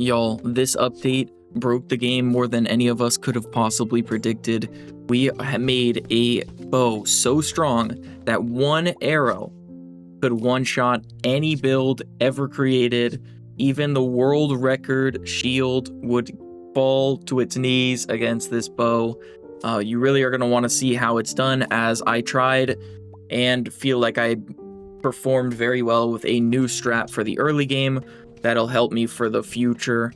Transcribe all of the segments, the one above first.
Y'all, this update broke the game more than any of us could have possibly predicted. We made a bow so strong that one arrow could one-shot any build ever created. Even the world record shield would fall to its knees against this bow. You really are going to want to see how it's done, as I tried and feel like I performed very well with a new strat for the early game that'll help me for the future.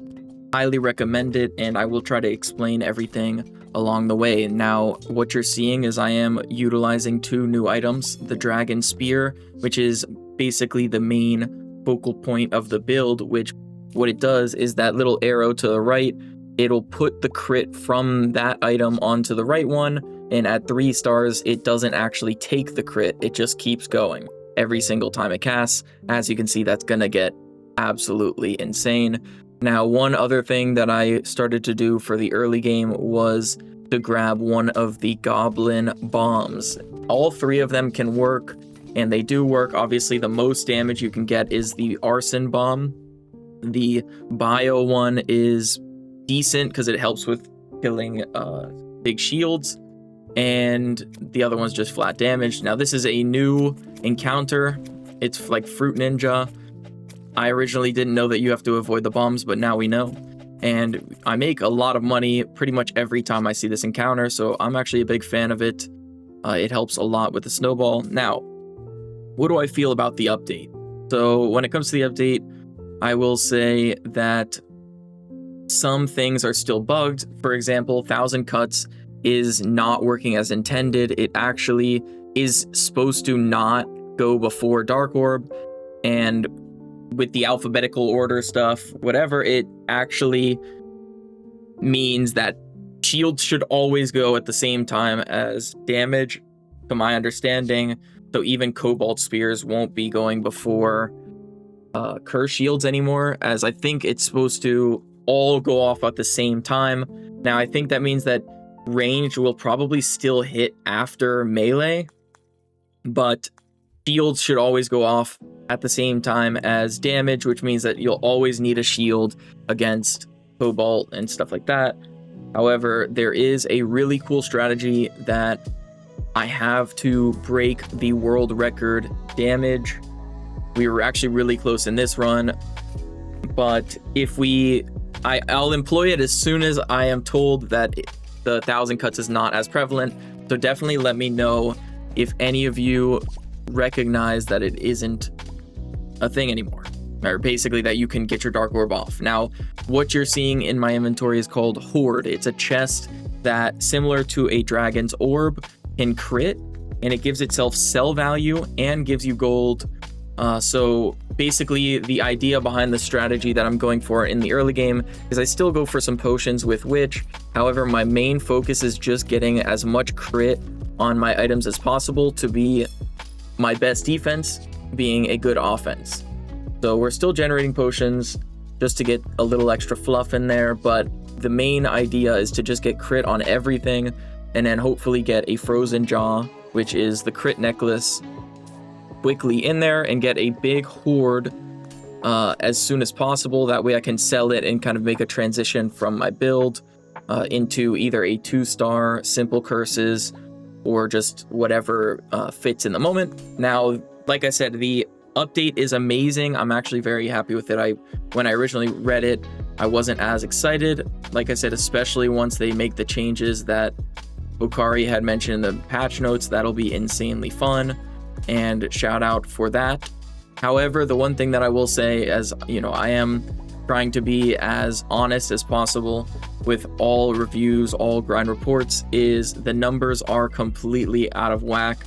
Highly recommend it, and I will try to explain everything along the way. Now, what you're seeing is I am utilizing two new items, the Dragon Spear, which is basically the main focal point of the build, which what it does is that little arrow to the right, it'll put the crit from that item onto the right one, and at 3 stars, it doesn't actually take the crit, it just keeps going every single time it casts. As you can see, that's gonna get absolutely insane. Now, one other thing that I started to do for the early game was to grab one of the goblin bombs. All 3 of them can work, and they do work. Obviously, the most damage you can get is the arson bomb. The bio one is decent because it helps with killing big shields, and the other one's just flat damage. Now, this is a new encounter. It's like Fruit Ninja. I originally didn't know that you have to avoid the bombs, but now we know. And I make a lot of money pretty much every time I see this encounter, so I'm actually a big fan of it. It helps a lot with the snowball. Now, what do I feel about the update? So when it comes to the update, I will say that some things are still bugged. For example, 1000 Cuts is not working as intended. It actually is supposed to not go before Dark Orb, and with the alphabetical order stuff, whatever, it actually means that shields should always go at the same time as damage, to my understanding. So even Cobalt Spears won't be going before Curse Shields anymore, as I think it's supposed to all go off at the same time. Now, I think that means that range will probably still hit after melee, but shields should always go off at the same time as damage, which means that you'll always need a shield against Cobalt and stuff like that. However, there is a really cool strategy that I have to break the world record damage. We were actually really close in this run, but if I'll employ it as soon as I am told that the 1000 Cuts is not as prevalent. So definitely let me know if any of you recognize that it isn't a thing anymore, or basically that you can get your Dark Orb off. Now, what you're seeing in my inventory is called Horde. It's a chest that, similar to a Dragon's Orb, can crit, and it gives itself sell value and gives you gold. So basically, the idea behind the strategy that I'm going for in the early game is I still go for some potions with Witch. However, my main focus is just getting as much crit on my items as possible to be my best defense, being a good offense. So we're still generating potions just to get a little extra fluff in there, but the main idea is to just get crit on everything, and then hopefully get a Frozen Jaw, which is the crit necklace, quickly in there, and get a big horde as soon as possible. That way I can sell it and kind of make a transition from my build into either a 2-star simple curses or just whatever fits in the moment. Now, like I said, the update is amazing. I'm actually very happy with it. When I originally read it, I wasn't as excited. Like I said, especially once they make the changes that Okari had mentioned in the patch notes. That'll be insanely fun, and shout out for that. However, the one thing that I will say, as you know, I am trying to be as honest as possible with all reviews, all grind reports, is the numbers are completely out of whack.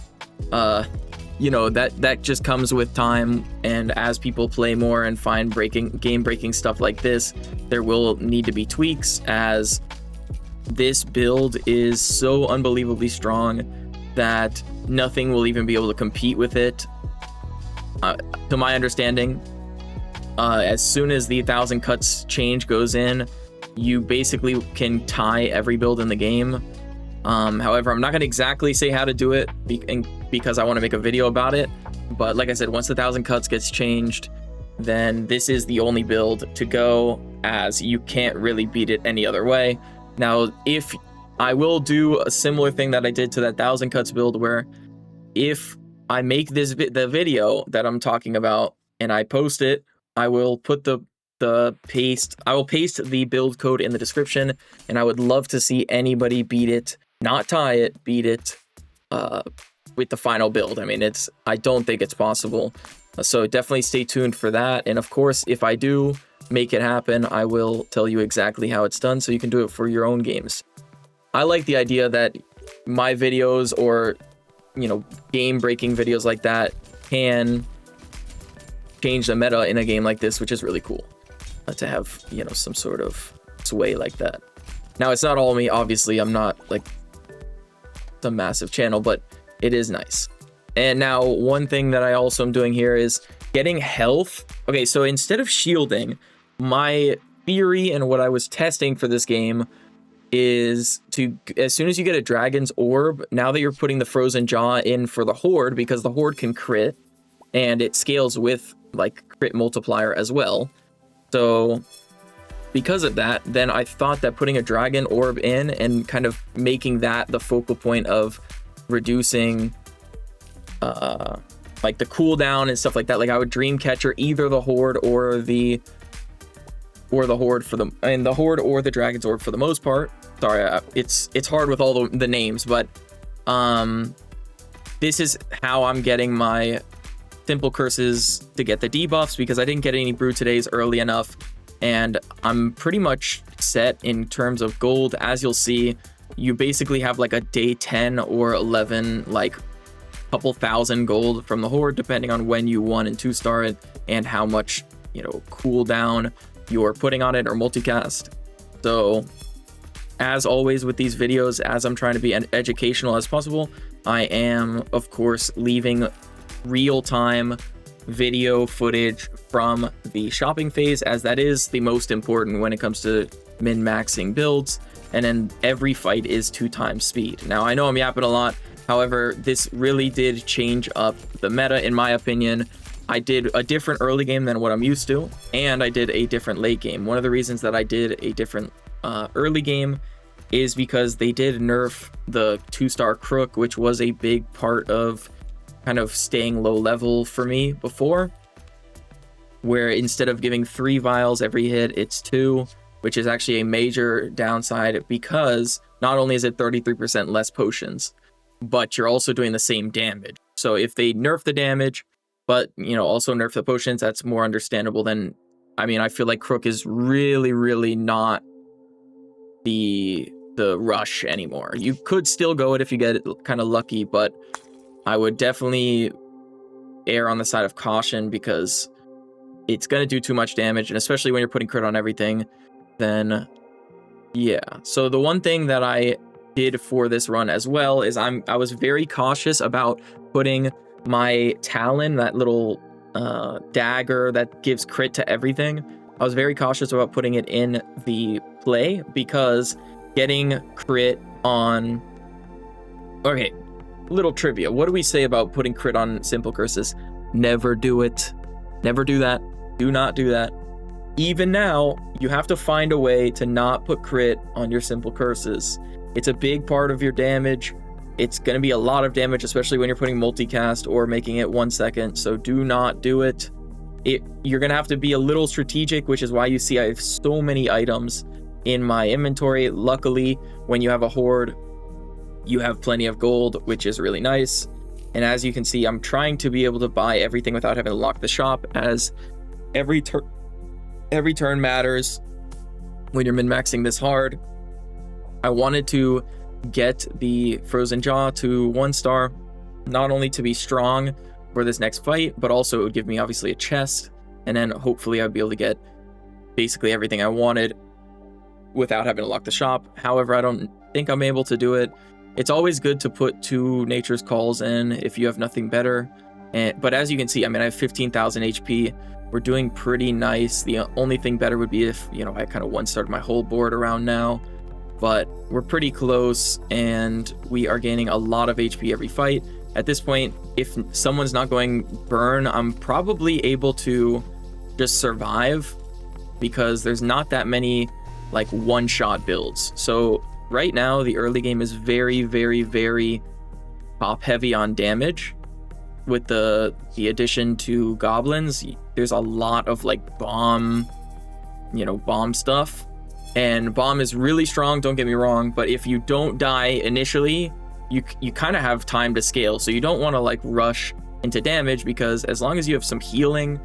You know, that just comes with time, and as people play more and find game-breaking stuff like this, there will need to be tweaks, as this build is so unbelievably strong that nothing will even be able to compete with it. To my understanding, as soon as the 1000 Cuts change goes in, you basically can tie every build in the game. However, I'm not going to exactly say how to do it because I want to make a video about it. But like I said, once the 1000 Cuts gets changed, then this is the only build to go. as you can't really beat it any other way. Now, if I will do a similar thing that I did to that 1000 cuts build, where if I make this the video that I'm talking about and I post it, I will put I will paste the build code in the description, and I would love to see anybody beat it, not tie it, beat it with the final build. I mean, I don't think it's possible. So definitely stay tuned for that. And of course, if I do make it happen, I will tell you exactly how it's done so you can do it for your own games. I like the idea that my videos, or game breaking videos like that, can change the meta in a game like this, which is really cool to have some sort of sway like that. Now, it's not all me, obviously. I'm not like a massive channel, but it is nice. And now one thing that I also am doing here is getting health. Okay, so instead of shielding, my theory and what I was testing for this game is to, as soon as you get a dragon's orb, now that you're putting the frozen jaw in for the horde, because the horde can crit and it scales with like crit multiplier as well. So because of that, then I thought that putting a dragon orb in and kind of making that the focal point of reducing like the cooldown and stuff like that, like I would dream catcher either the horde or the horde for the horde or the dragon's orb for the most part. Sorry, it's hard with all the names, but this is how I'm getting my simple curses to get the debuffs, because I didn't get any brew today's early enough, and I'm pretty much set in terms of gold. As you'll see, you basically have like a day 10 or 11, like couple thousand gold from the horde, depending on when you 1 and 2 star it and how much cooldown you're putting on it or multicast. So as always with these videos, as I'm trying to be educational as possible, I am of course leaving real-time video footage from the shopping phase, as that is the most important when it comes to min-maxing builds. And then every fight is 2x speed. Now, I know I'm yapping a lot. However, this really did change up the meta, in my opinion. I did a different early game than what I'm used to, and I did a different late game. One of the reasons that I did a different early game is because they did nerf the 2-star crook, which was a big part of kind of staying low level for me before, where instead of giving 3 vials every hit, it's 2, which is actually a major downside, because not only is it 33% less potions, but you're also doing the same damage. So if they nerf the damage, but also nerf the potions, that's more understandable than, I mean, I feel like crook is really not the rush anymore. You could still go it if you get kind of lucky, but I would definitely err on the side of caution, because it's going to do too much damage, and especially when you're putting crit on everything, then yeah. So the one thing that I did for this run as well is I was very cautious about putting my Talon, that little dagger that gives crit to everything. I was very cautious about putting it in the play, because getting crit on... Okay, little trivia. What do we say about putting crit on simple curses? Never do it. Never do that. Do not do that. Even now, you have to find a way to not put crit on your simple curses. It's a big part of your damage. It's going to be a lot of damage, especially when you're putting multicast or making it 1 second. So do not do it. You're going to have to be a little strategic, which is why you see I have so many items in my inventory. Luckily, when you have a horde, you have plenty of gold, which is really nice. And as you can see, I'm trying to be able to buy everything without having to lock the shop, as every turn matters when you're min-maxing this hard. I wanted to get the frozen jaw to 1 star, not only to be strong for this next fight, but also it would give me obviously a chest, and then hopefully I'd be able to get basically everything I wanted without having to lock the shop. However, I don't think I'm able to do it. It's always good to put 2 nature's calls in if you have nothing better. But as you can see, I mean, I have 15,000 HP. We're doing pretty nice. The only thing better would be if, I kind of 1-starred my whole board around now. But we're pretty close, and we are gaining a lot of HP every fight. At this point, if someone's not going burn, I'm probably able to just survive because there's not that many like one-shot builds. So right now the early game is very, very, very top heavy on damage. With the addition to goblins, there's a lot of like bomb stuff, and bomb is really strong, don't get me wrong, but if you don't die initially, you kind of have time to scale, so you don't want to like rush into damage, because as long as you have some healing,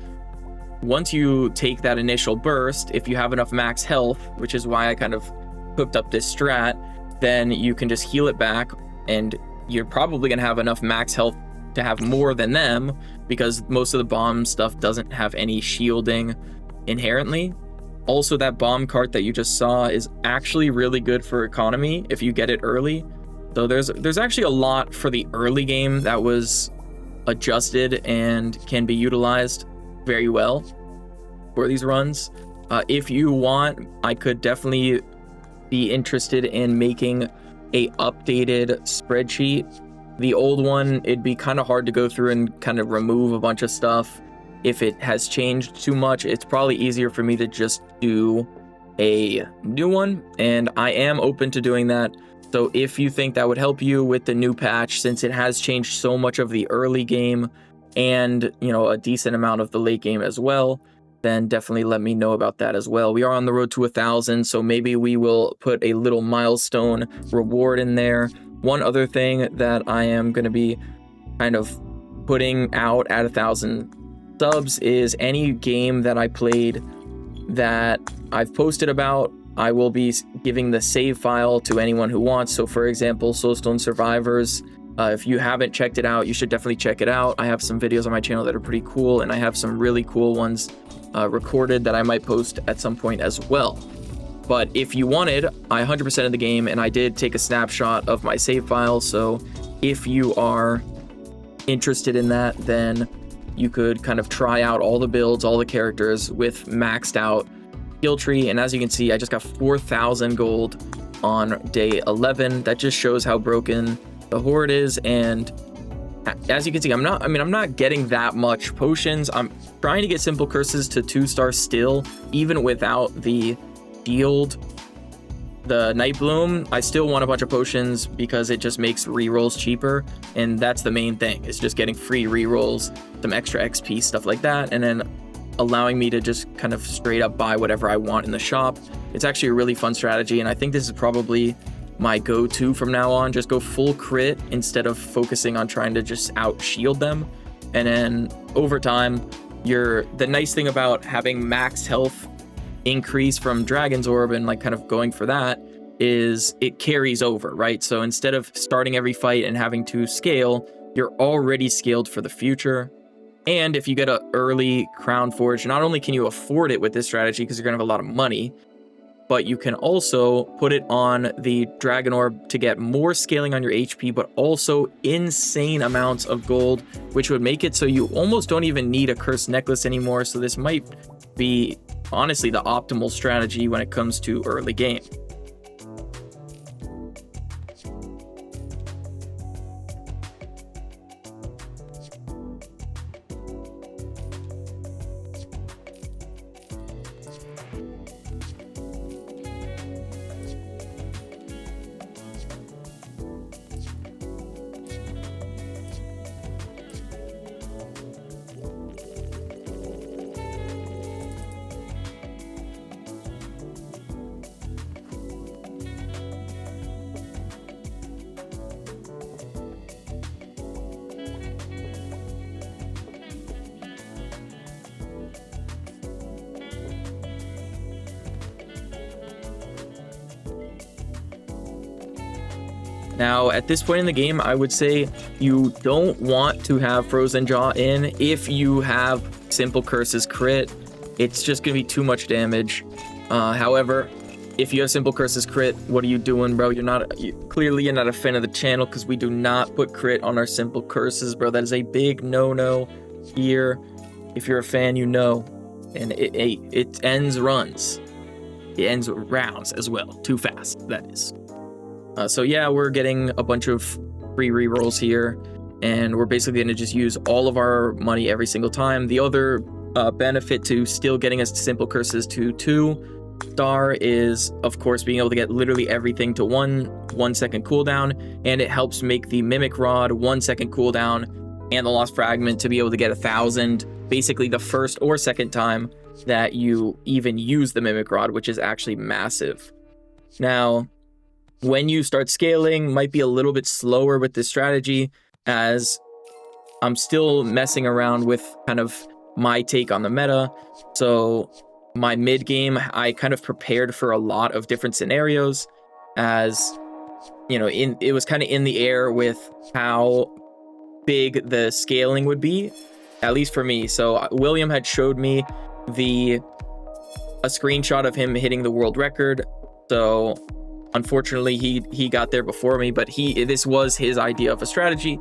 once you take that initial burst, if you have enough max health, which is why I kind of hooked up this strat, then you can just heal it back, and you're probably gonna have enough max health to have more than them, because most of the bomb stuff doesn't have any shielding inherently. Also, that bomb cart that you just saw is actually really good for economy if you get it early. So there's actually a lot for the early game that was adjusted and can be utilized very well for these runs. If you want, I could definitely be interested in making a updated spreadsheet. The old one, it'd be kind of hard to go through and kind of remove a bunch of stuff. If it has changed too much, it's probably easier for me to just do a new one, and I am open to doing that. So if you think that would help you with the new patch, since it has changed so much of the early game and, a decent amount of the late game as well, then definitely let me know about that as well. We are on the road to 1,000, so maybe we will put a little milestone reward in there. One other thing that I am going to be kind of putting out at 1,000 subs is any game that I played that I've posted about, I will be giving the save file to anyone who wants. So for example, Soulstone Survivors, if you haven't checked it out, you should definitely check it out. I have some videos on my channel that are pretty cool, and I have some really cool ones recorded that I might post at some point as well. But if you wanted, I 100% of the game, and I did take a snapshot of my save file, so if you are interested in that, then you could kind of try out all the builds, all the characters with maxed out skill tree. And as you can see, I just got 4,000 gold on day 11. That just shows how broken the horde is. And as you can see, I'm not getting that much potions. I'm trying to get simple curses to 2-star still, even without the shield, the Night Bloom. I still want a bunch of potions because it just makes rerolls cheaper, and that's the main thing. It's just getting free rerolls, some extra XP, stuff like that, and then allowing me to just kind of straight up buy whatever I want in the shop. It's actually a really fun strategy, and I think this is probably my go-to from now on. Just go full crit instead of focusing on trying to just out shield them, and then over time, the nice thing about having max health increase from Dragon's Orb and like kind of going for that is it carries over, right? So instead of starting every fight and having to scale, you're already scaled for the future. And if you get an early Crown Forge, not only can you afford it with this strategy because you're gonna have a lot of money, but you can also put it on the Dragon Orb to get more scaling on your HP, but also insane amounts of gold, which would make it so you almost don't even need a cursed necklace anymore. So this might be honestly the optimal strategy when it comes to early game. Now, at this point in the game, I would say you don't want to have Frozen Jaw in. If you have Simple Curses crit, it's just going to be too much damage. However, if you have Simple Curses crit, what are you doing, bro? Clearly you're not a fan of the channel, because we do not put crit on our Simple Curses, bro. That is a big no-no here. If you're a fan, you know. And it ends runs. It ends rounds as well. Too fast, that is. So yeah, we're getting a bunch of free rerolls here, and we're basically going to just use all of our money every single time. The other benefit to still getting us simple curses to 2-star is, of course, being able to get literally everything to 1 second cooldown, and it helps make the Mimic Rod 1 second cooldown and the Lost Fragment to be able to get 1,000, basically the first or second time that you even use the Mimic Rod, which is actually massive. Now, when you start scaling, might be a little bit slower with this strategy, as I'm still messing around with kind of my take on the meta. So my mid game, I kind of prepared for a lot of different scenarios, as you know, it was kind of in the air with how big the scaling would be, at least for me. So William had showed me a screenshot of him hitting the world record. So unfortunately he got there before me, but this was his idea of a strategy.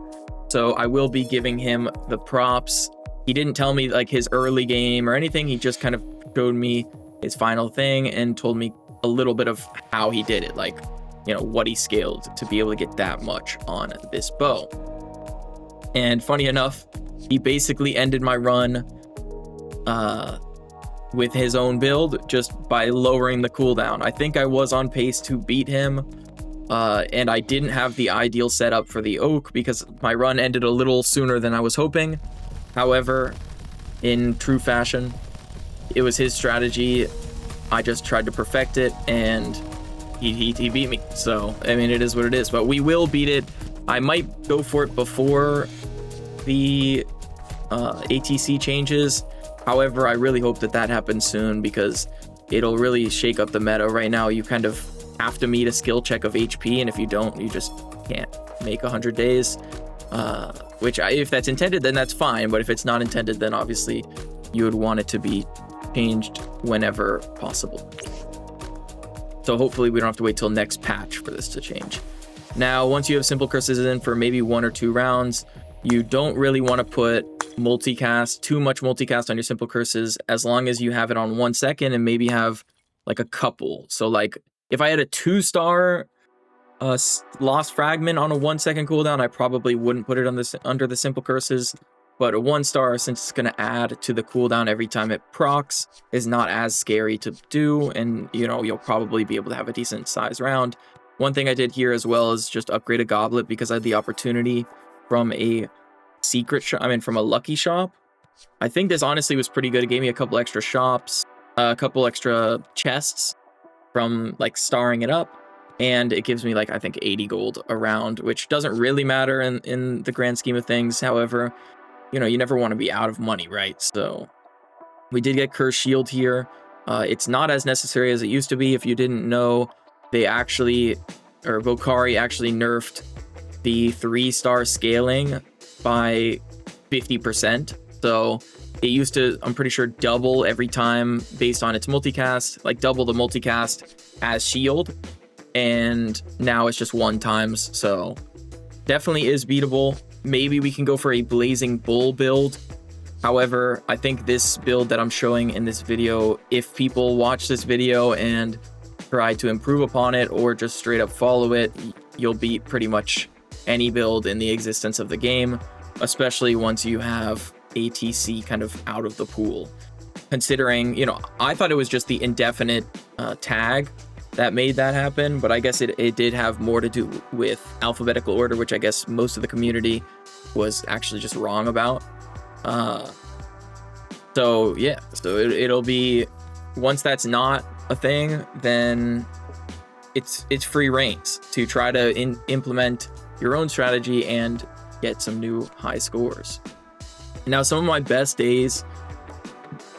So I will be giving him the props. He didn't tell me like his early game or anything. He just kind of showed me his final thing and told me a little bit of how he did it, like, you know, what he scaled to be able to get that much on this bow. And funny enough, he basically ended my run with his own build just by lowering the cooldown. I think I was on pace to beat him, and I didn't have the ideal setup for the Oak because my run ended a little sooner than I was hoping. However, in true fashion, it was his strategy. I just tried to perfect it, and he beat me. So, I mean, it is what it is, but we will beat it. I might go for it before the ATC changes. However, I really hope that happens soon, because it'll really shake up the meta. Right now, you kind of have to meet a skill check of HP, and if you don't, you just can't make 100 days. Which, if that's intended, then that's fine. But if it's not intended, then obviously you would want it to be changed whenever possible. So hopefully we don't have to wait till next patch for this to change. Now, once you have simple curses in for maybe 1 or 2 rounds, you don't really want to put too much multicast on your simple curses, as long as you have it on 1 second and maybe have like a couple. So like if I had a 2-star Lost Fragment on a 1 second cooldown, I probably wouldn't put it on under the simple curses. But a 1-star, since it's going to add to the cooldown every time it procs, is not as scary to do, and you know, you'll probably be able to have a decent size round. One thing I did here as well is just upgrade a goblet, because I had the opportunity from a secret shop, from a lucky shop. I think this honestly was pretty good. It gave me a couple extra shops, a couple extra chests from like starring it up, and it gives me like, I think 80 gold a round, which doesn't really matter in the grand scheme of things. However, you know, you never want to be out of money, right? So we did get Curse Shield here. It's not as necessary as it used to be. If you didn't know, Volcari actually nerfed the 3-star scaling by 50%. So it used to, I'm pretty sure, double every time based on its multicast, like double the multicast as shield. And now it's just 1 times. So definitely is beatable. Maybe we can go for a Blazing Bull build. However, I think this build that I'm showing in this video, if people watch this video and try to improve upon it or just straight up follow it, you'll beat pretty much any build in the existence of the game, especially once you have ATC kind of out of the pool. Considering, you know, I thought it was just the indefinite tag that made that happen, but I guess it did have more to do with alphabetical order, which I guess most of the community was actually just wrong about. So yeah, so it'll be, once that's not a thing, then it's free reigns to try to implement your own strategy and get some new high scores. Now, some of my best days,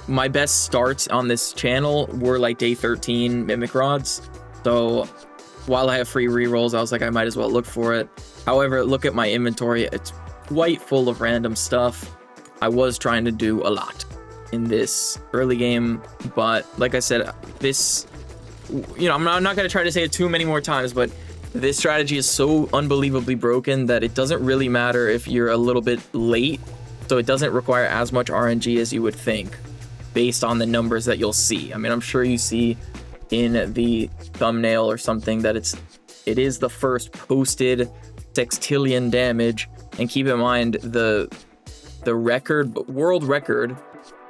my best starts on this channel were like day 13 Mimic Rods. So while I have free rerolls, I was like, I might as well look for it. However, look at my inventory. It's quite full of random stuff. I was trying to do a lot in this early game, but like I said, this, you know, I'm not going to try to say it too many more times, but this strategy is so unbelievably broken that it doesn't really matter if you're a little bit late. So it doesn't require as much RNG as you would think, based on the numbers that you'll see. I mean, I'm sure you see in the thumbnail or something that it is the first posted sextillion damage. And keep in mind, the world record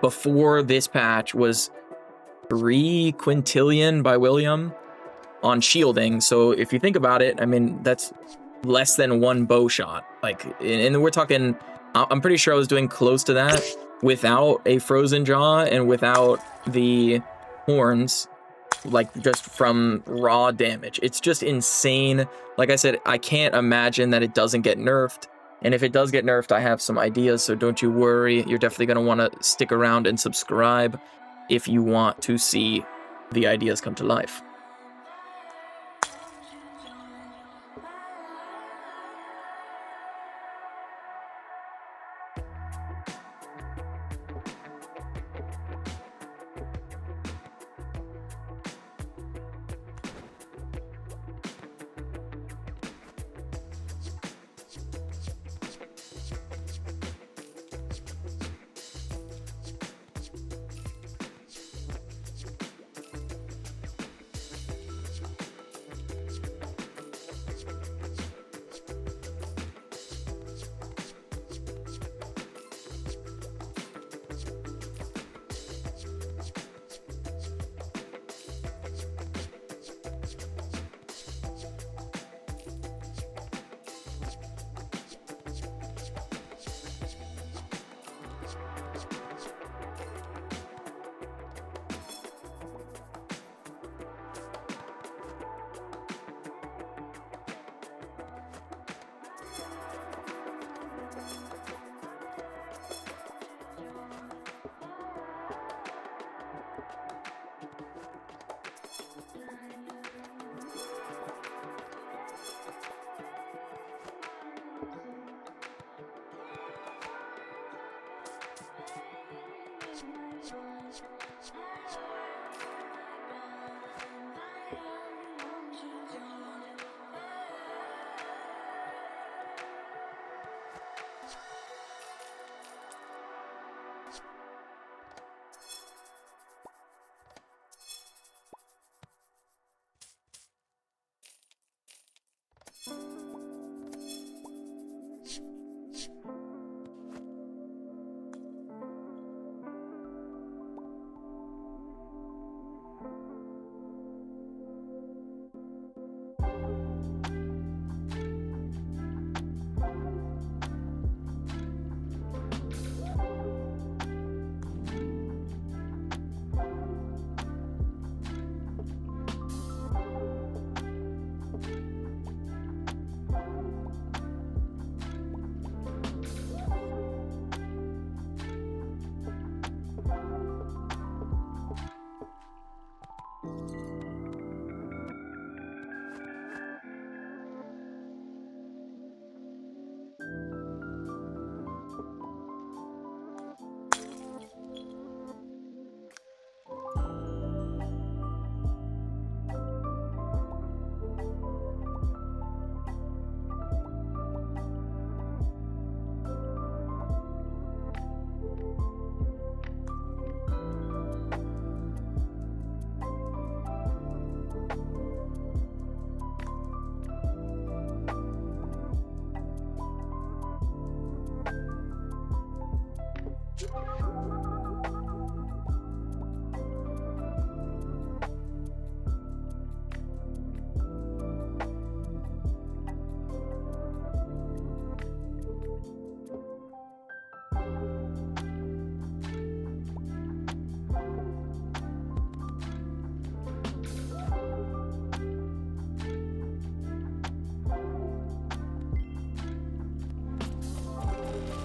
before this patch was 3 Quintillion by William on shielding. So if you think about it, I mean, that's less than 1 bow shot. Like, and we're talking, I'm pretty sure I was doing close to that without a frozen jaw and without the horns, like just from raw damage. It's just insane. Like I said, I can't imagine that it doesn't get nerfed. And if it does get nerfed, I have some ideas, so don't you worry. You're definitely going to want to stick around and subscribe if you want to see the ideas come to life.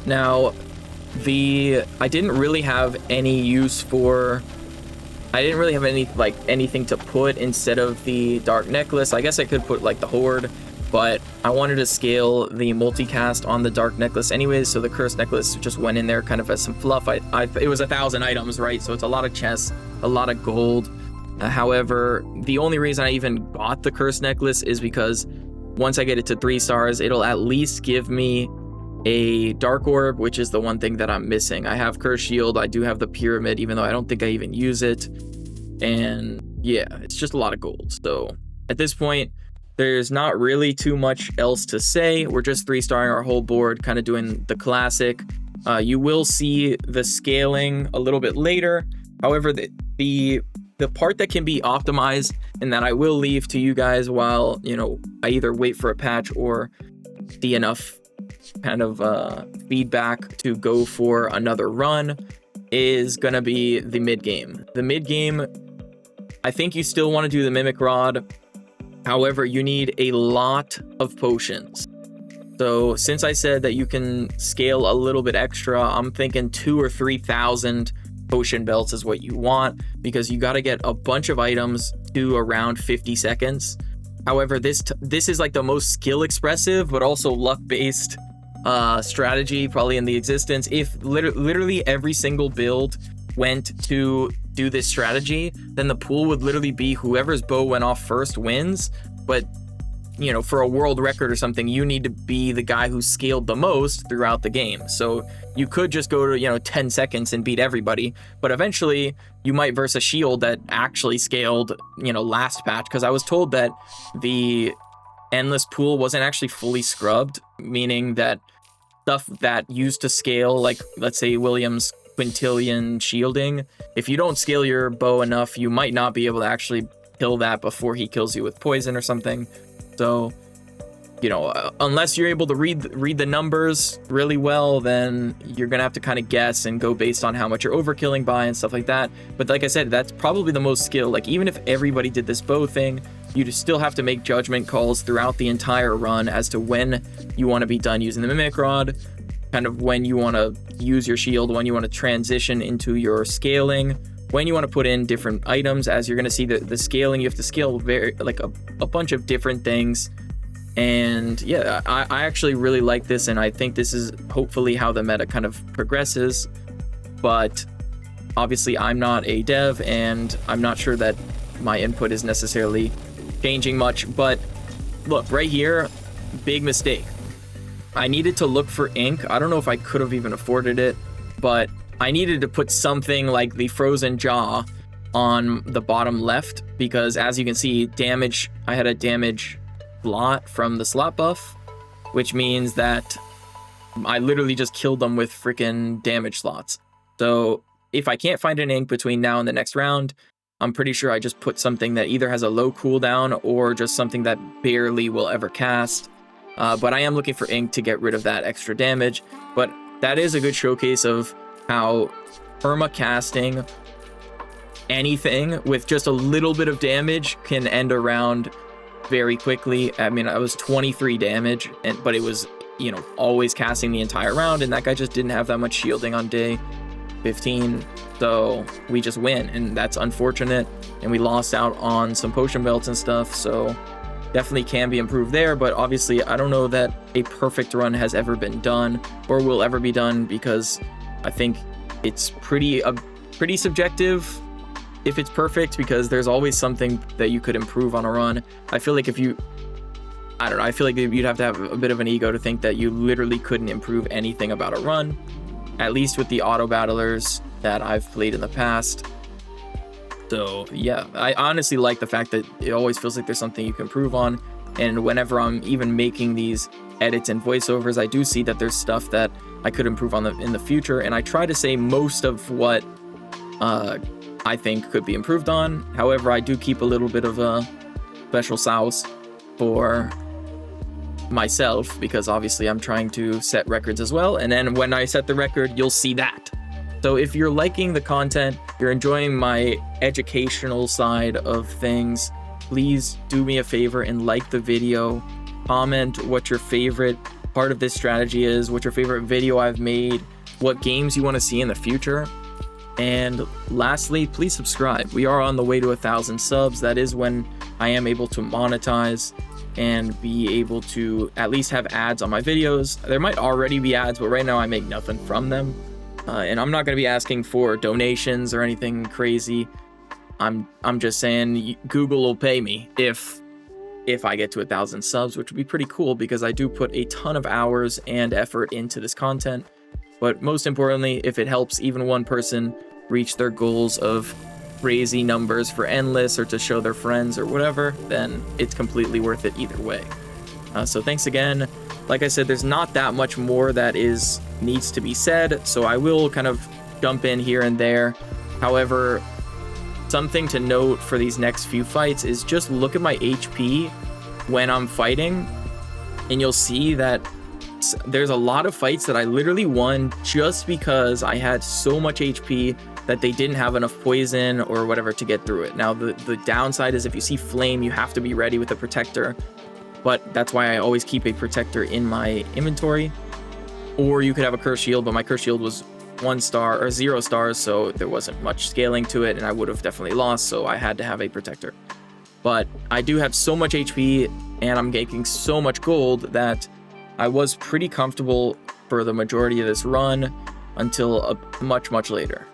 Now, I didn't really have any use for, I didn't really have anything to put instead of the dark necklace. I guess I could put like the horde, but I wanted to scale the multicast on the dark necklace anyways, so the cursed necklace just went in there kind of as some fluff. It was 1,000 items, right? So it's a lot of chests, a lot of gold. However, the only reason I even got the cursed necklace is because once I get it to 3 stars, it'll at least give me a dark orb, which is the one thing that I'm missing. I have cursed shield, I do have the pyramid, even though I don't think I even use it. And yeah, it's just a lot of gold. So at this point, there's not really too much else to say. We're just 3-starring our whole board, kind of doing the classic. You will see the scaling a little bit later. However, the part that can be optimized and that I will leave to you guys while, you know, I either wait for a patch or see enough kind of feedback to go for another run is going to be the mid game. The mid game, I think you still want to do the Mimic Rod. However, you need a lot of potions. So since I said that you can scale a little bit extra, I'm thinking 2,000 or 3,000 potion belts is what you want, because you got to get a bunch of items to around 50 seconds. However, this is like the most skill expressive, but also luck based strategy probably in the existence. If literally every single build went to do this strategy, then the pool would literally be whoever's bow went off first wins. But you know, for a world record or something, you need to be the guy who scaled the most throughout the game. So you could just go to, you know, 10 seconds and beat everybody, but eventually you might verse a shield that actually scaled, you know, last patch, because I was told that the endless pool wasn't actually fully scrubbed, meaning that stuff that used to scale, like let's say William's Quintillion shielding, if you don't scale your bow enough, you might not be able to actually kill that before he kills you with poison or something. So, you know, unless you're able to read the numbers really well, then you're gonna have to kind of guess and go based on how much you're overkilling by and stuff like that. But like I said, that's probably the most skill. Like, even if everybody did this bow thing, you just still have to make judgment calls throughout the entire run as to when you want to be done using the Mimic Rod, kind of when you want to use your shield, when you want to transition into your scaling, when you want to put in different items. As you're going to see, the scaling, you have to scale very like a bunch of different things. And yeah, I actually really like this, and I think this is hopefully how the meta kind of progresses. But obviously I'm not a dev, and I'm not sure that my input is necessarily changing much. But look, right here, big mistake. I needed to look for ink. I don't know if I could have even afforded it, but I needed to put something like the frozen jaw on the bottom left, because as you can see, damage, I had a damage slot from the slot buff, which means that I literally just killed them with freaking damage slots. So if I can't find an ink between now and the next round, I'm pretty sure I just put something that either has a low cooldown or just something that barely will ever cast. But I am looking for ink to get rid of that extra damage. But that is a good showcase of how perma casting anything with just a little bit of damage can end a round very quickly. I mean, I was 23 damage, but it was, you know, always casting the entire round, and that guy just didn't have that much shielding on day 15. So we just win, and that's unfortunate. And we lost out on some potion belts and stuff, so definitely can be improved there. But obviously, I don't know that a perfect run has ever been done or will ever be done, because I think it's pretty subjective if it's perfect, because there's always something that you could improve on a run. I feel like I don't know, I feel like you'd have to have a bit of an ego to think that you literally couldn't improve anything about a run, at least with the auto battlers that I've played in the past. So yeah, I honestly like the fact that it always feels like there's something you can improve on. And whenever I'm even making these edits and voiceovers, I do see that there's stuff that I could improve on in the future, and I try to say most of what I think could be improved on. However, I do keep a little bit of a special sauce for myself, because obviously I'm trying to set records as well, and then when I set the record, you'll see that. So if you're liking the content, you're enjoying my educational side of things, please do me a favor and like the video. Comment what your favorite part of this strategy is, what your favorite video I've made, what games you want to see in the future. And lastly, please subscribe. We are on the way to 1,000 subs. That is when I am able to monetize and be able to at least have ads on my videos. There might already be ads, but right now I make nothing from them. And I'm not going to be asking for donations or anything crazy. I'm just saying Google will pay me if I get to 1,000 subs, which would be pretty cool, because I do put a ton of hours and effort into this content. But most importantly, if it helps even one person reach their goals of crazy numbers for Endless, or to show their friends or whatever, then it's completely worth it either way. So thanks again. like I said, there's not that much more that needs to be said, so I will kind of jump in here and there. However, something to note for these next few fights is just look at my HP when I'm fighting, and you'll see that there's a lot of fights that I literally won just because I had so much HP that they didn't have enough poison or whatever to get through it. Now, the downside is if you see flame, you have to be ready with a protector, but that's why I always keep a protector in my inventory. Or you could have a curse shield, but my curse shield was 1 star or 0 stars, so there wasn't much scaling to it, and I would have definitely lost, so I had to have a protector. But I do have so much HP, and I'm making so much gold that I was pretty comfortable for the majority of this run until much, much later.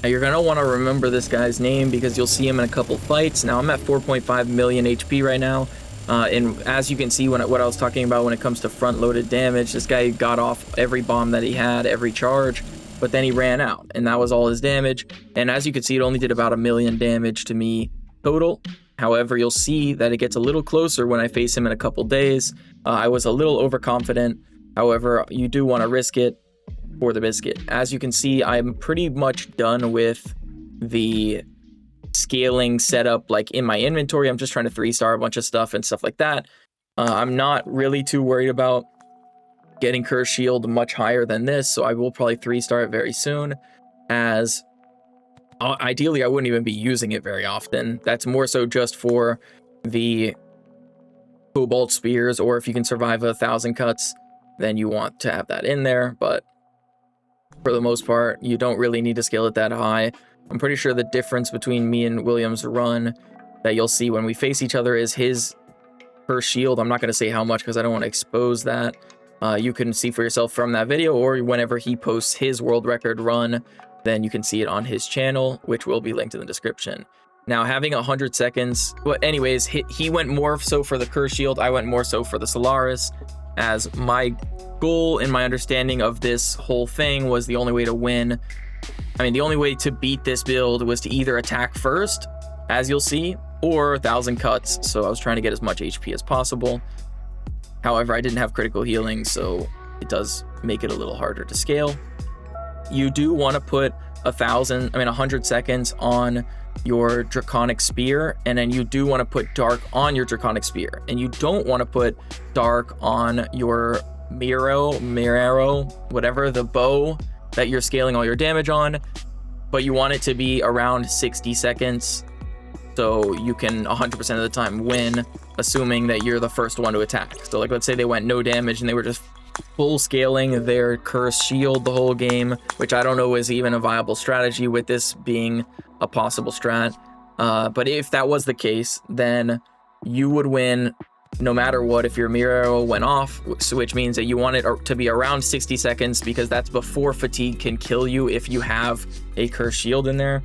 Now you're gonna want to remember this guy's name because you'll see him in a couple fights. Now I'm at 4.5 million HP right now, and as you can see, what I was talking about when it comes to front-loaded damage, this guy got off every bomb that he had, every charge, but then he ran out, and that was all his damage. And as you can see, it only did about 1 million damage to me total. However, you'll see that it gets a little closer when I face him in a couple days. I was a little overconfident. However, you do want to risk it for the biscuit. As you can see, I'm pretty much done with the scaling setup, like in my inventory. I'm just trying to 3-star a bunch of stuff and stuff like that. I'm not really too worried about getting Curse Shield much higher than this, so I will probably 3-star it very soon, as ideally I wouldn't even be using it very often. That's more so just for the Cobalt Spears, or if you can survive 1,000 cuts, then you want to have that in there, but for the most part, you don't really need to scale it that high. I'm pretty sure the difference between me and William's run that you'll see when we face each other is his Curse Shield. I'm not going to say how much because I don't want to expose that. You can see for yourself from that video, or whenever he posts his world record run, then you can see it on his channel, which will be linked in the description. Now, having 100 seconds, but anyways, he went more so for the Curse Shield. I went more so for the Solaris, as my goal and my understanding of this whole thing was the only way to win. I mean, the only way to beat this build was to either attack first, as you'll see, or 1,000 cuts. So I was trying to get as much HP as possible. However, I didn't have critical healing, so it does make it a little harder to scale. You do want to put 100 seconds on your Draconic Spear, and then you do want to put Dark on your Draconic Spear, and you don't want to put Dark on your Miraro, whatever, the bow that you're scaling all your damage on, but you want it to be around 60 seconds so you can 100% of the time win, assuming that you're the first one to attack. So like, let's say they went no damage and they were just full scaling their Curse Shield the whole game, which I don't know is even a viable strategy with this being a possible strat. But if that was the case, then you would win no matter what if your Mirror went off, which means that you want it to be around 60 seconds because that's before fatigue can kill you if you have a Curse Shield in there.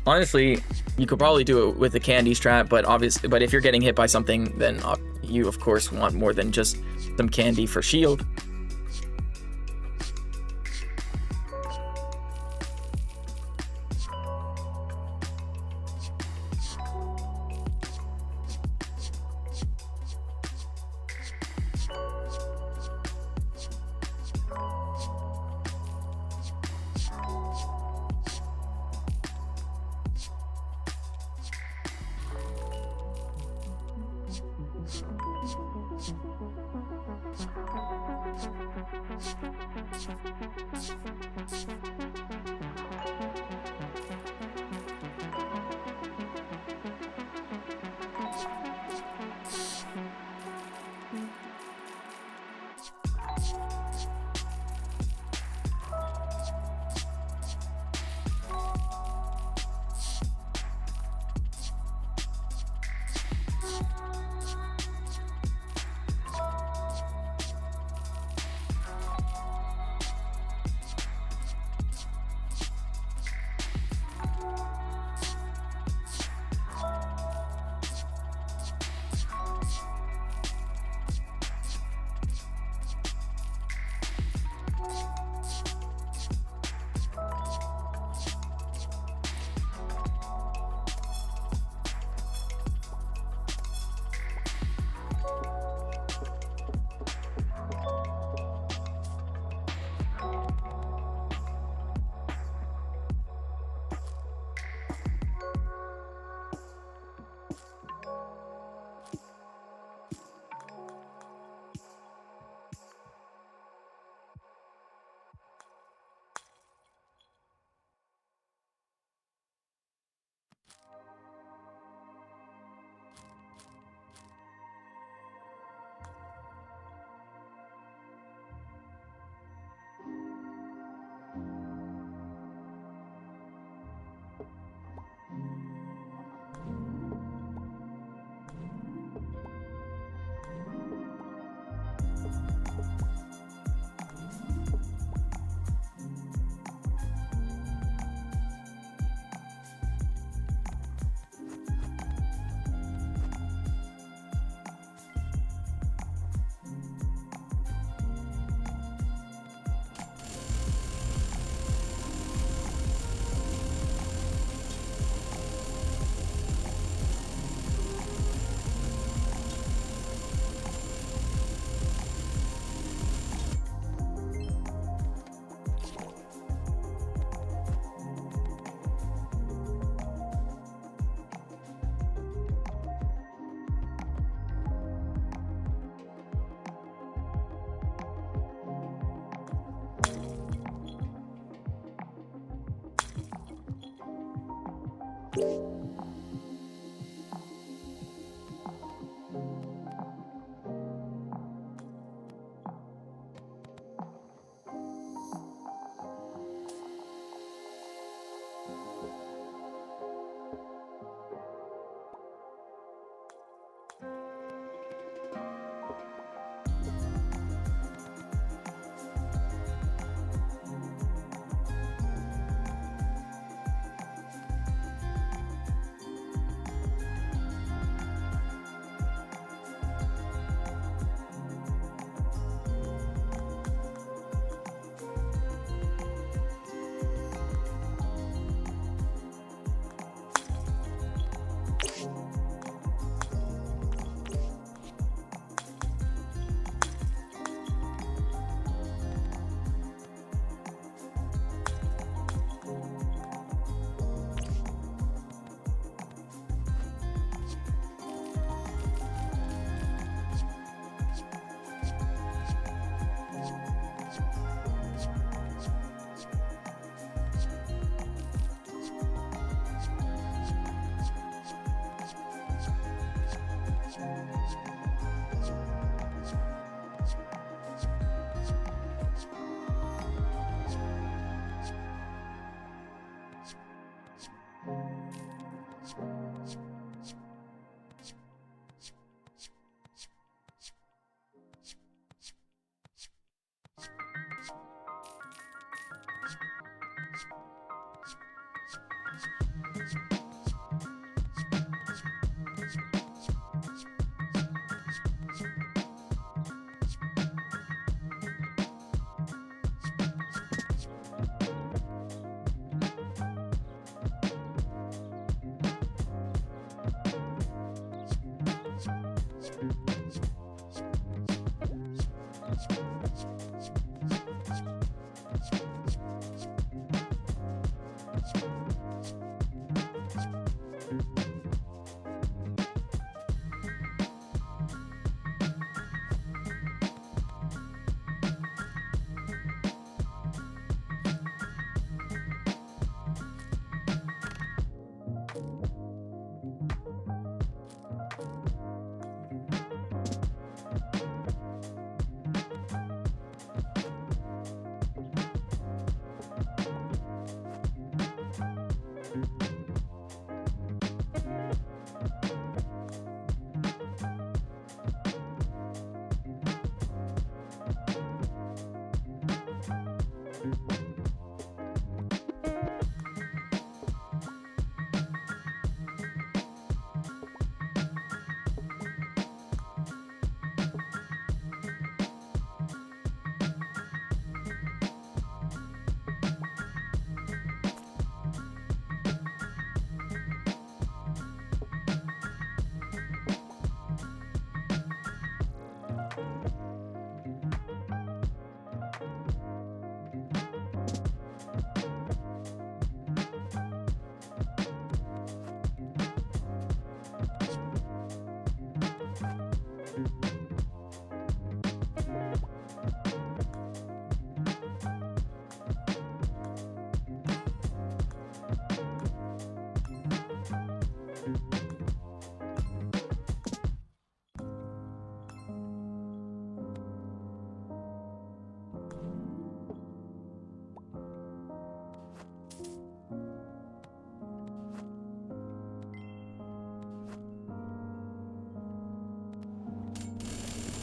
Honestly, you could probably do it with the candy strat, but if you're getting hit by something, then you of course want more than just some candy for shield.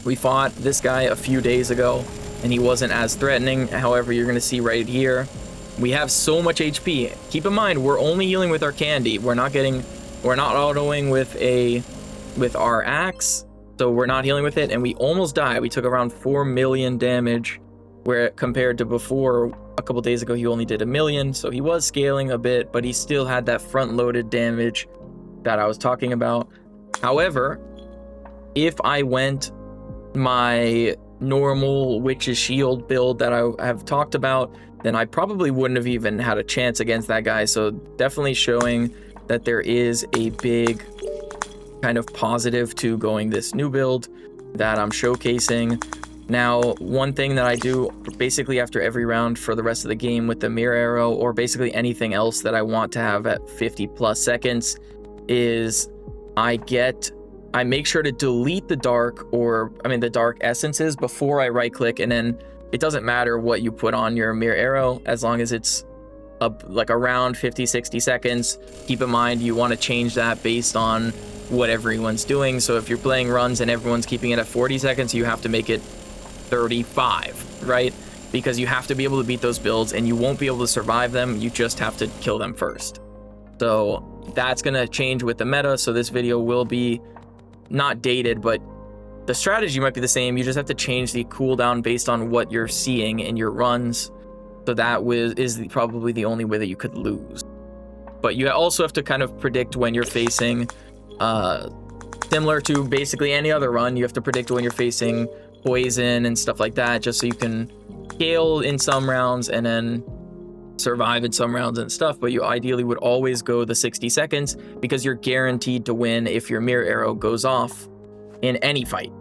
We fought this guy a few days ago, and he wasn't as threatening. However, you're going to see right here, we have so much HP. Keep in mind, we're only healing with our candy. We're not autoing with our axe, so we're not healing with it, and we almost died. We took around 4 million damage, where compared to before, a couple days ago, he only did 1 million, so he was scaling a bit, but he still had that front-loaded damage that I was talking about. However, if I went my normal Witch's Shield build that I have talked about, then I probably wouldn't have even had a chance against that guy. So definitely showing that there is a big kind of positive to going this new build that I'm showcasing. Now, one thing that I do basically after every round for the rest of the game with the mirror arrow, or basically anything else that I want to have at 50 plus seconds, is I make sure to delete the the dark essences before I right click, and then it doesn't matter what you put on your mirror arrow as long as it's like around 50-60 seconds. Keep in mind you want to change that based on what everyone's doing. So if you're playing runs and everyone's keeping it at 40 seconds, you have to make it 35, right? Because you have to be able to beat those builds, and you won't be able to survive them. You just have to kill them first. So that's gonna change with the meta. So this video will be not dated, but the strategy might be the same. You just have to change the cooldown based on what you're seeing in your runs. So that is probably the only way that you could lose. But you also have to kind of predict when you're facing, similar to basically any other run, you have to predict when you're facing poison and stuff like that, just so you can scale in some rounds and then survive in some rounds and stuff. But you ideally would always go the 60 seconds because you're guaranteed to win if your mirror arrow goes off in any fight.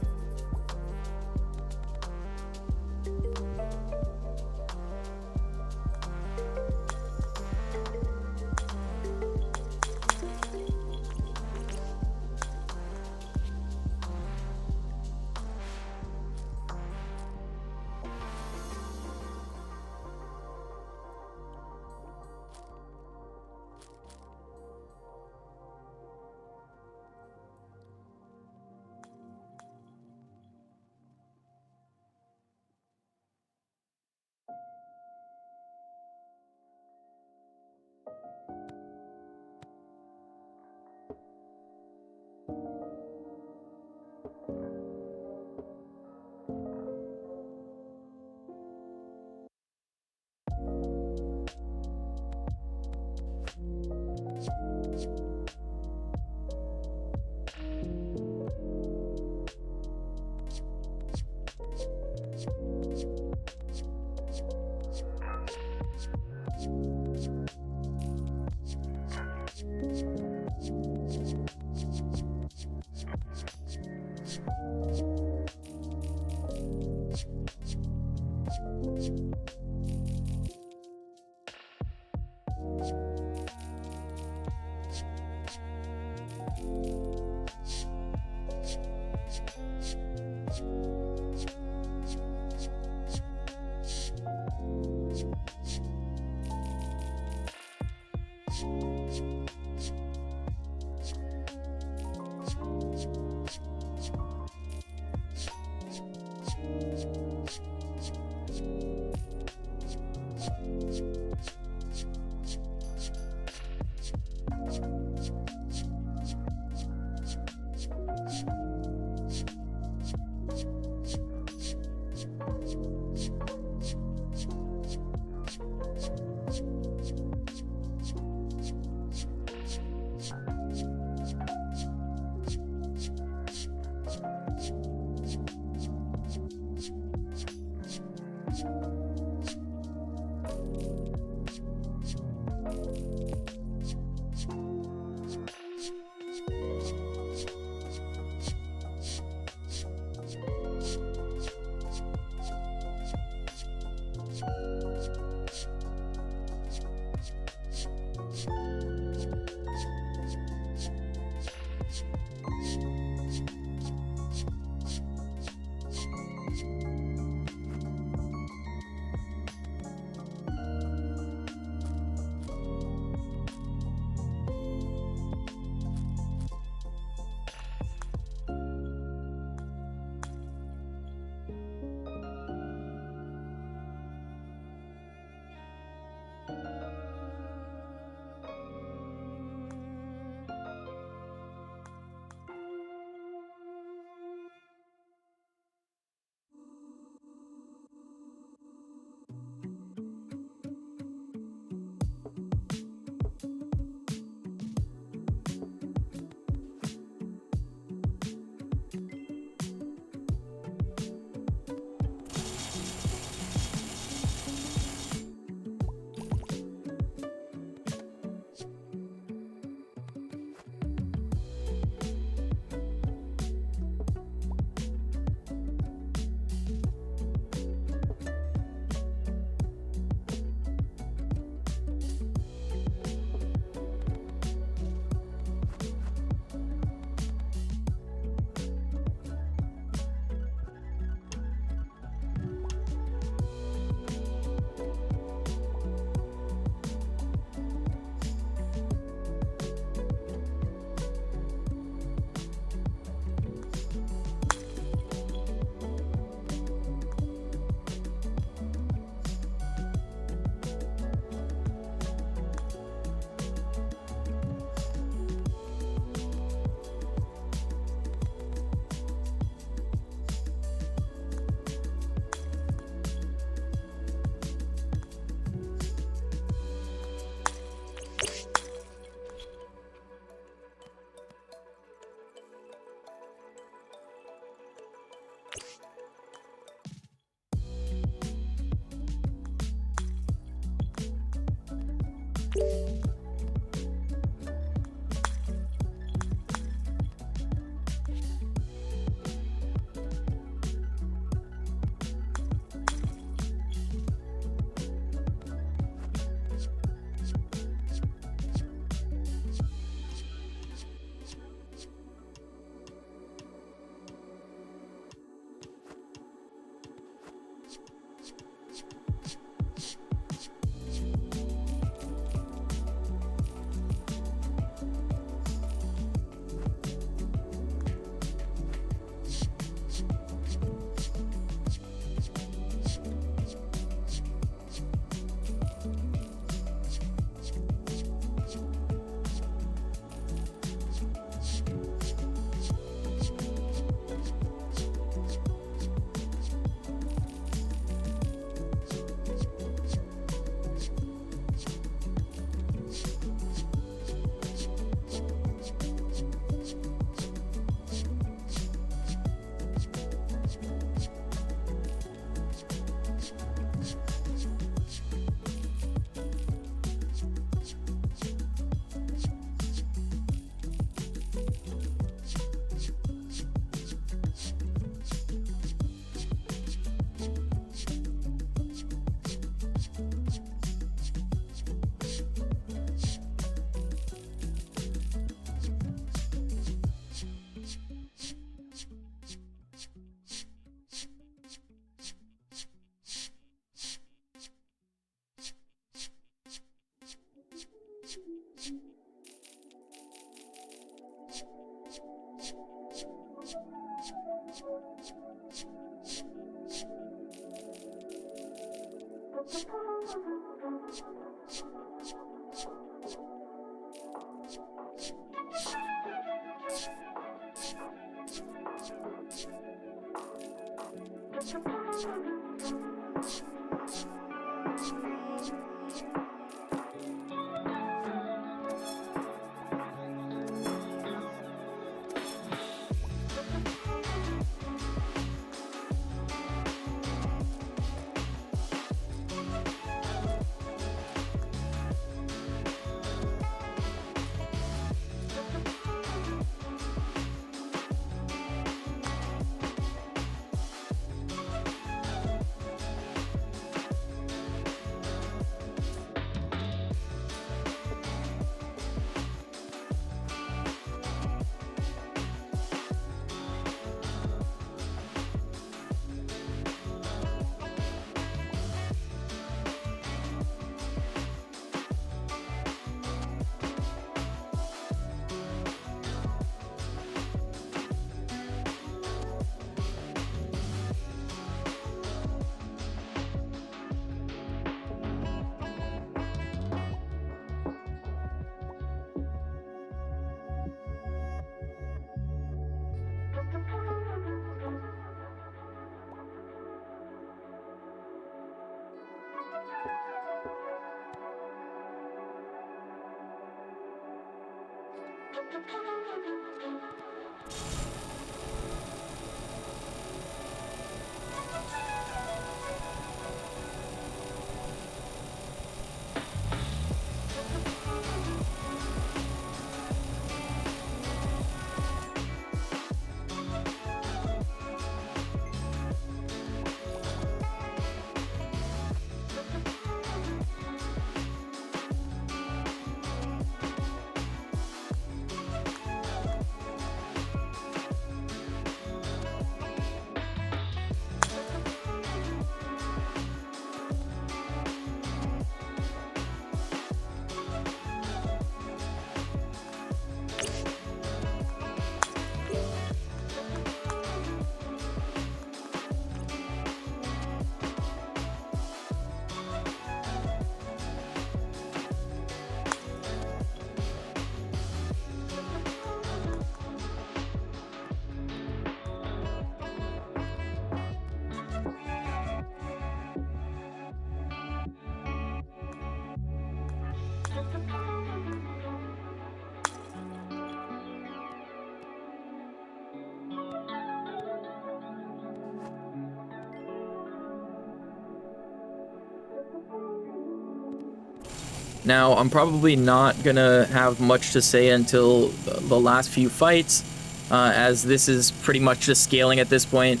Now, I'm probably not gonna have much to say until the last few fights, as this is pretty much just scaling at this point.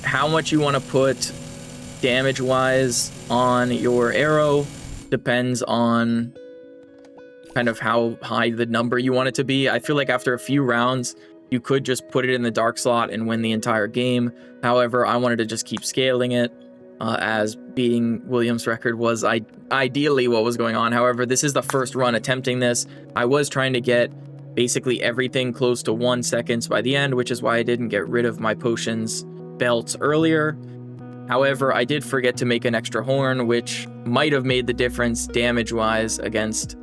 How much you want to put damage-wise on your arrow depends on kind of how high the number you want it to be. I feel like after a few rounds, you could just put it in the dark slot and win the entire game. However, I wanted to just keep scaling it, as beating William's record was ideally what was going on. However, this is the first run attempting this. I was trying to get basically everything close to 1 second by the end, which is why I didn't get rid of my potions belts earlier. However, I did forget to make an extra horn, which might have made the difference damage-wise against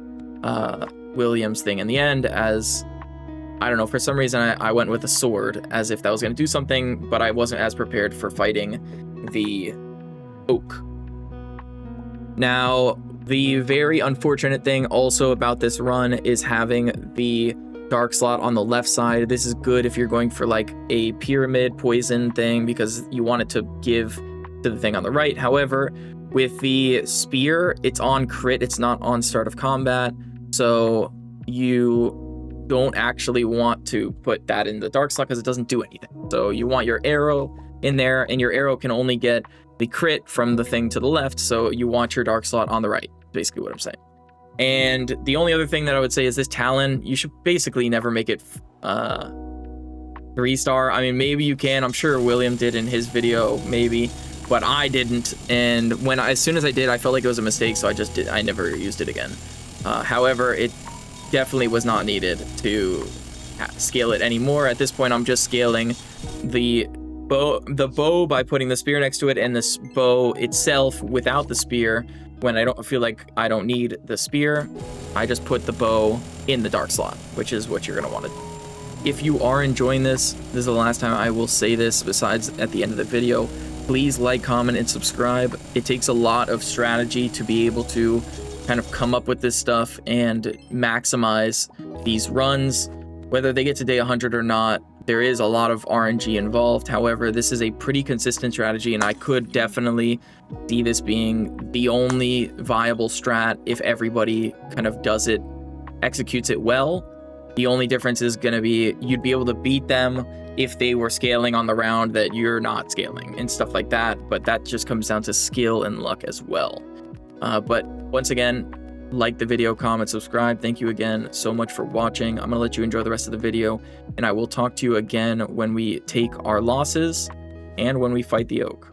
William's thing in the end, as I don't know, for some reason I went with a sword as if that was going to do something, but I wasn't as prepared for fighting the oak. Now, the very unfortunate thing also about this run is having the dark slot on the left side. This is good if you're going for like a pyramid poison thing because you want it to give to the thing on the right. However, with the spear, it's on crit, it's not on start of combat, so you don't actually want to put that in the dark slot because it doesn't do anything. So you want your arrow in there, and your arrow can only get the crit from the thing to the left, so you want your dark slot on the right, basically what I'm saying. And the only other thing that I would say is this Talon, you should basically never make it 3-star. I mean, maybe you can, I'm sure William did in his video, maybe, but I didn't, and as soon as I did, I felt like it was a mistake, so I never used it again. However, it definitely was not needed to scale it anymore. At this point, I'm just scaling the the bow by putting the spear next to it, and this bow itself without the spear. When I don't feel like I don't need the spear, I just put the bow in the dark slot, which is what you're gonna want to do. If you are enjoying this is the last time I will say this besides at the end of the video. Please like, comment, and subscribe. It takes a lot of strategy to be able to kind of come up with this stuff and maximize these runs. Whether they get to day 100 or not, there is a lot of RNG involved. However, this is a pretty consistent strategy, and I could definitely see this being the only viable strat if everybody kind of does it, executes it well. The only difference is going to be you'd be able to beat them if they were scaling on the round that you're not scaling and stuff like that, but that just comes down to skill and luck as well. But once again, like the video, comment, subscribe. Thank you again so much for watching. I'm going to let you enjoy the rest of the video, and I will talk to you again when we take our losses and when we fight the Oak.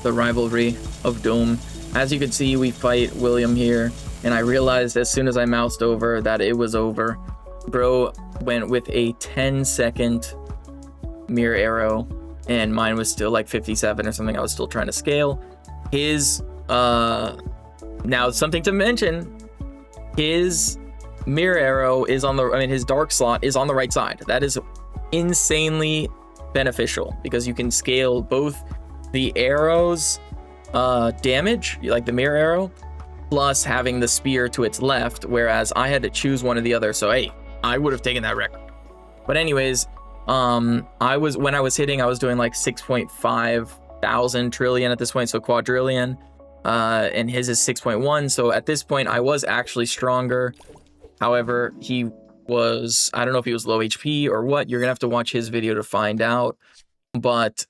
the rivalry of Doom. As you can see, we fight William here, and I realized as soon as I moused over that it was over. Bro went with a 10-second mirror arrow, and mine was still like 57 or something. I was still trying to scale. His, now something to mention, his mirror arrow is on the, his dark slot is on the right side. That is insanely beneficial because you can scale both the arrows damage, like the mirror arrow, plus having the spear to its left, whereas I had to choose one or the other. So hey, I would have taken that record. But anyways, when I was hitting, I was doing like 6.5 thousand trillion at this point, so quadrillion, and his is 6.1. So at this point I was actually stronger. However, he was, I don't know if he was low HP or what. You're gonna have to watch his video to find out, but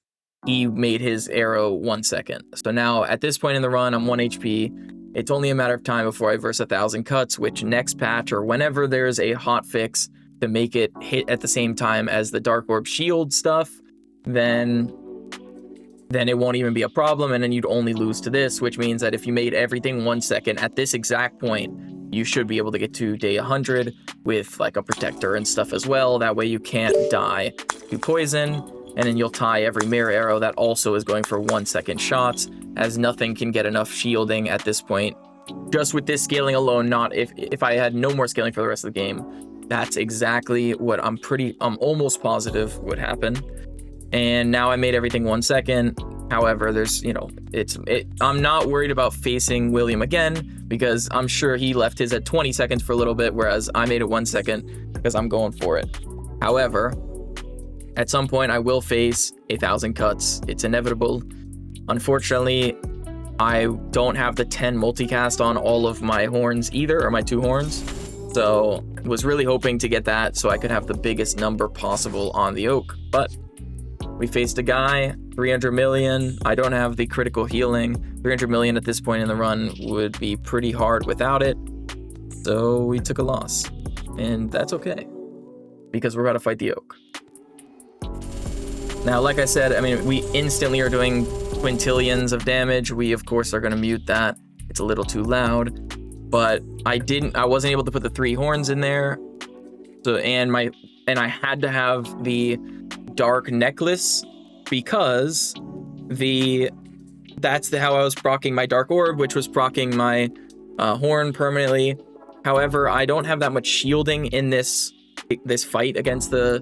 he made his arrow 1 second. So now at this point in the run, I'm 1 HP. It's only a matter of time before I verse 1,000 cuts, which next patch or whenever there's a hot fix to make it hit at the same time as the Dark Orb shield stuff, then it won't even be a problem, and then you'd only lose to this, which means that if you made everything 1 second at this exact point, you should be able to get to day 100 with like a protector and stuff as well. That way you can't die to poison, and then you'll tie every mirror arrow that also is going for 1 second shots, as nothing can get enough shielding at this point. Just with this scaling alone, not if I had no more scaling for the rest of the game, that's exactly what I'm almost positive would happen. And now I made everything 1 second. However, there's, I'm not worried about facing William again because I'm sure he left his at 20 seconds for a little bit, whereas I made it 1 second because I'm going for it. However, at some point I will face 1,000 cuts. It's inevitable. Unfortunately, I don't have the 10 multicast on all of my horns either, or my 2 horns. So was really hoping to get that so I could have the biggest number possible on the oak. But we faced a guy, 300 million. I don't have the critical healing. 300 million at this point in the run would be pretty hard without it. So we took a loss. And that's okay, because we're about to fight the oak. Now, like I said, we instantly are doing quintillions of damage. We, of course, are going to mute that. It's a little too loud. But I wasn't able to put the 3 horns in there. So, and I had to have the dark necklace because that's how I was proccing my dark orb, which was proccing my horn permanently. However, I don't have that much shielding in this fight against the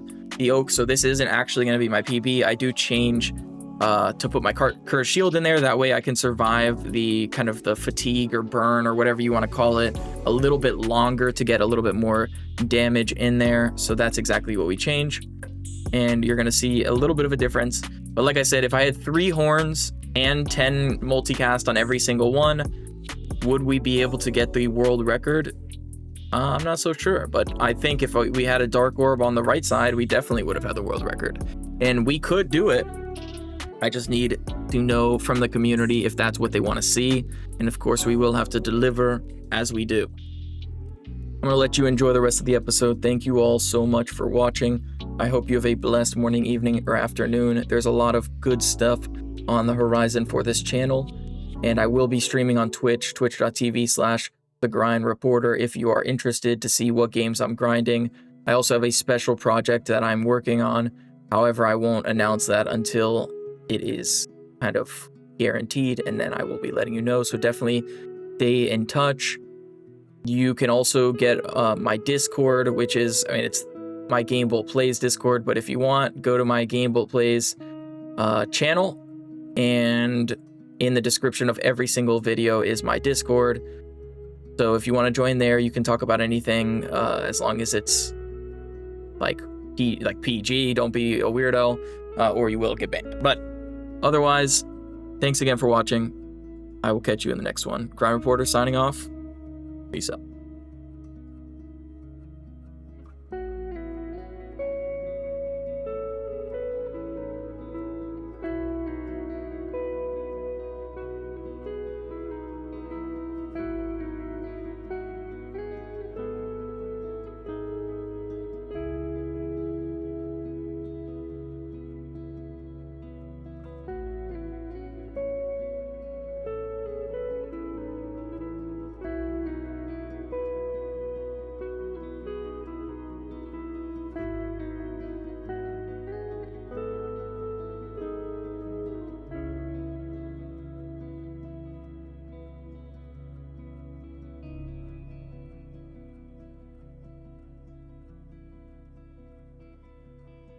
oak, so this isn't actually going to be my PB. I do change to put my cursed shield in there. That way I can survive the kind of the fatigue or burn or whatever you want to call it a little bit longer to get a little bit more damage in there. So that's exactly what we change, and you're going to see a little bit of a difference. But like I said, if I had 3 horns and 10 multicast on every single one, would we be able to get the world record? I'm not so sure, but I think if we had a dark orb on the right side, we definitely would have had the world record, and we could do it. I just need to know from the community if that's what they want to see, and of course we will have to deliver as we do. I'm going to let you enjoy the rest of the episode. Thank you all so much for watching. I hope you have a blessed morning, evening, or afternoon. There's a lot of good stuff on the horizon for this channel, and I will be streaming on Twitch, twitch.tv/thegrind_reporter if you are interested to see what games I'm grinding. I also have a special project that I'm working on. However, I won't announce that until it is kind of guaranteed, and then I will be letting you know. So definitely stay in touch. You can also get my Discord, which is, it's my GameBoltPlays Discord, but if you want, go to my GameBoltPlays channel, and in the description of every single video is my Discord. So if you want to join there, you can talk about anything, as long as it's like PG, don't be a weirdo, or you will get banned. But otherwise, thanks again for watching. I will catch you in the next one. Grind Reporter signing off. Peace out.